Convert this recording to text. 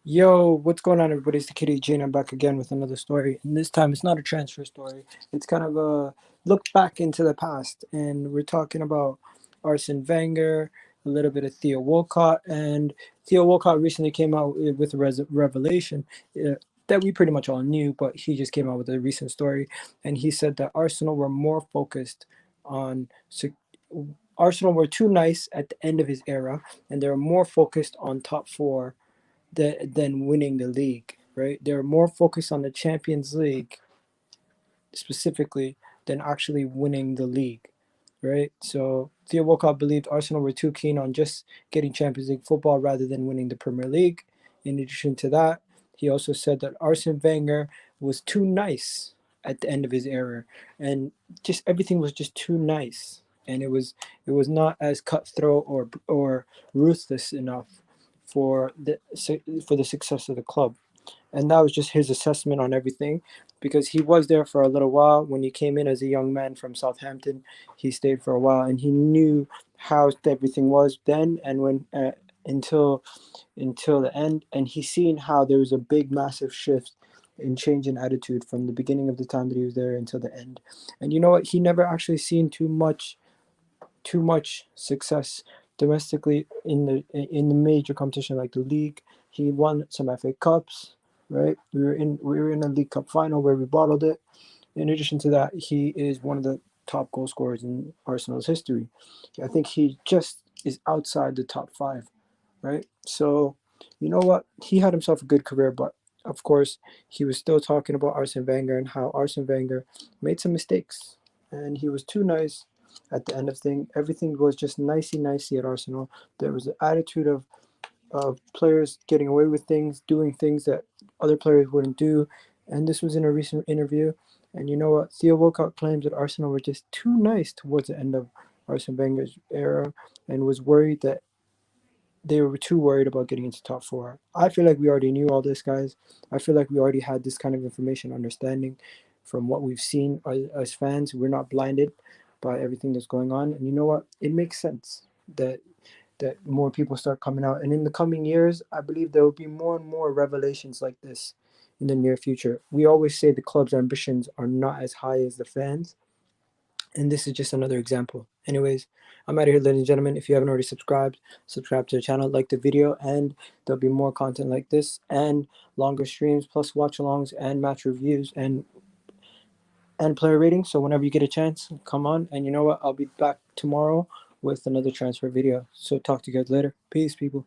Yo, what's going on, everybody? It's the Kitty G, and I'm back again with another story. And this time, it's not a transfer story. It's kind of a look back into the past, and we're talking about Arsene Wenger, a little bit of Theo Walcott, and Theo Walcott recently came out with a revelation that we pretty much all knew, but he just came out with a recent story, and he said that Arsenal were more focused on. Arsenal were too nice at the end of his era, and they were more focused on top four than winning the league, right? They're more focused on the Champions League specifically than actually winning the league, right? So Theo Walcott believed Arsenal were too keen on just getting Champions League football rather than winning the Premier League. In addition to that, he also said that Arsene Wenger was too nice at the end of his era, and just everything was just too nice, and it was not as cutthroat or ruthless enough for the success of the club. And that was just his assessment on everything, because he was there for a little while. When he came in as a young man from Southampton, he stayed for a while, and he knew how everything was then and when until the end. And he seen how there was a big massive shift in change in attitude from the beginning of the time that he was there until the end. And you know what, he never actually seen too much success domestically in the major competition like the league. He won some FA Cups, right? We were in a League Cup final where we bottled it. In addition to that, he is one of the top goal scorers in Arsenal's history. I think he just is outside the top five, right? So, you know what? He had himself a good career, but of course, he was still talking about Arsene Wenger and how Arsene Wenger made some mistakes, and he was too nice at the end of thing. Everything was just nicey at Arsenal. There was an attitude of players getting away with things, doing things that other players wouldn't do. And this was in a recent interview. And you know what? Theo Walcott claims that Arsenal were just too nice towards the end of Arsene Wenger's era, and was worried that they were too worried about getting into top four. I feel like we already knew all this, guys. I feel like we already had this kind of information, understanding from what we've seen as fans. We're not blinded by everything that's going on. And you know what? It makes sense that more people start coming out. And in the coming years, I believe there will be more and more revelations like this in the near future. We always say the club's ambitions are not as high as the fans, and this is just another example. Anyways, I'm out of here, ladies and gentlemen. If you haven't already subscribed, subscribe to the channel, like the video, and there'll be more content like this and longer streams, plus watch alongs and match reviews and player ratings. So whenever you get a chance, come on. And you know what? I'll be back tomorrow with another transfer video. So talk to you guys later. Peace, people.